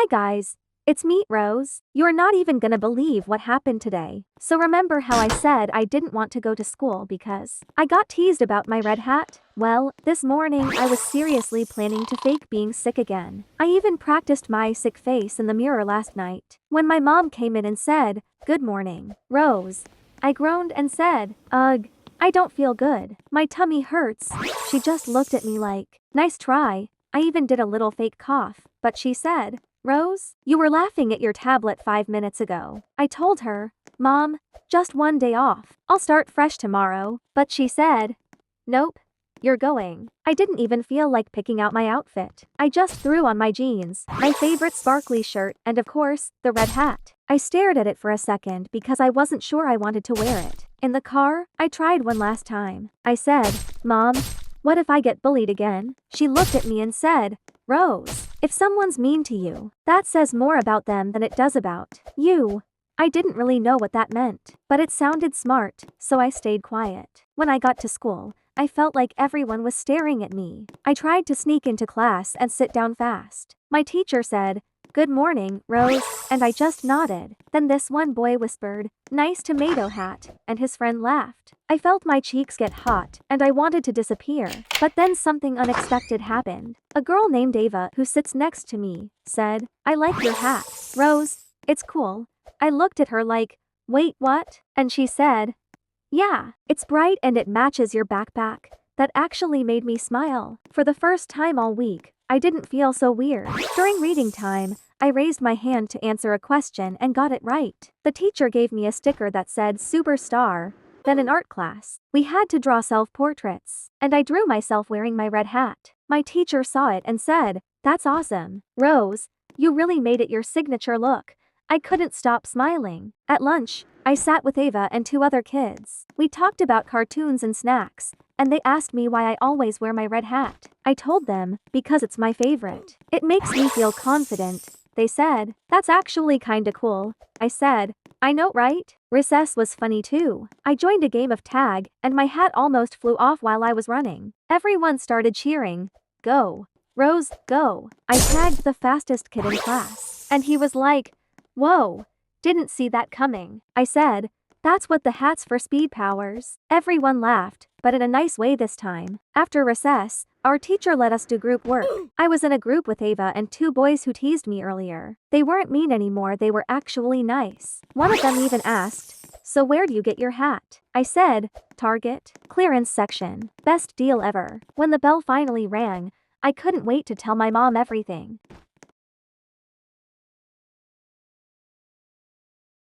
Hi guys. It's me, Rose. You're not even gonna believe what happened today. So remember how I said I didn't want to go to school because I got teased about my red hat? Well, this morning I was seriously planning to fake being sick again. I even practiced my sick face in the mirror last night. When my mom came in and said, "Good morning, Rose," I groaned and said, "Ugh, I don't feel good. My tummy hurts." She just looked at me like, "Nice try." I even did a little fake cough, but she said, "Rose, you were laughing at your tablet 5 minutes ago." I told her, "Mom, just one day off. I'll start fresh tomorrow." But she said, "Nope, you're going." I didn't even feel like picking out my outfit. I just threw on my jeans, my favorite sparkly shirt, and of course, the red hat. I stared at it for a second because I wasn't sure I wanted to wear it. In the car, I tried one last time. I said, "Mom, what if I get bullied again?" She looked at me and said, "Rose, if someone's mean to you, that says more about them than it does about you." I didn't really know what that meant, but it sounded smart, so I stayed quiet. When I got to school, I felt like everyone was staring at me. I tried to sneak into class and sit down fast. My teacher said, "Good morning, Rose," and I just nodded. Then this one boy whispered, "Nice tomato hat," and his friend laughed. I felt my cheeks get hot, and I wanted to disappear. But then something unexpected happened. A girl named Ava, who sits next to me, said, "I like your hat, Rose. It's cool." I looked at her like, "Wait, what?" And she said, "Yeah, it's bright and it matches your backpack." That actually made me smile. For the first time all week, I didn't feel so weird. During reading time, I raised my hand to answer a question and got it right. The teacher gave me a sticker that said "Superstar." Then in art class, we had to draw self-portraits, and I drew myself wearing my red hat. My teacher saw it and said, "That's awesome, Rose. You really made it your signature look." I couldn't stop smiling. At lunch, I sat with Ava and two other kids. We talked about cartoons and snacks, and they asked me why I always wear my red hat. I told them, because it's my favorite. It makes me feel confident. They said, "That's actually kinda cool." I said, "I know, right?" Recess was funny too. I joined a game of tag, and my hat almost flew off while I was running. Everyone started cheering, "Go, Rose, go." I tagged the fastest kid in class, and he was like, "Whoa, didn't see that coming." I said, "That's what the hat's for, speed powers." Everyone laughed, but in a nice way this time. After recess, our teacher let us do group work. I was in a group with Ava and two boys who teased me earlier. They weren't mean anymore, they were actually nice. One of them even asked, "So where do you get your hat?" I said, "Target, clearance section. Best deal ever." When the bell finally rang, I couldn't wait to tell my mom everything.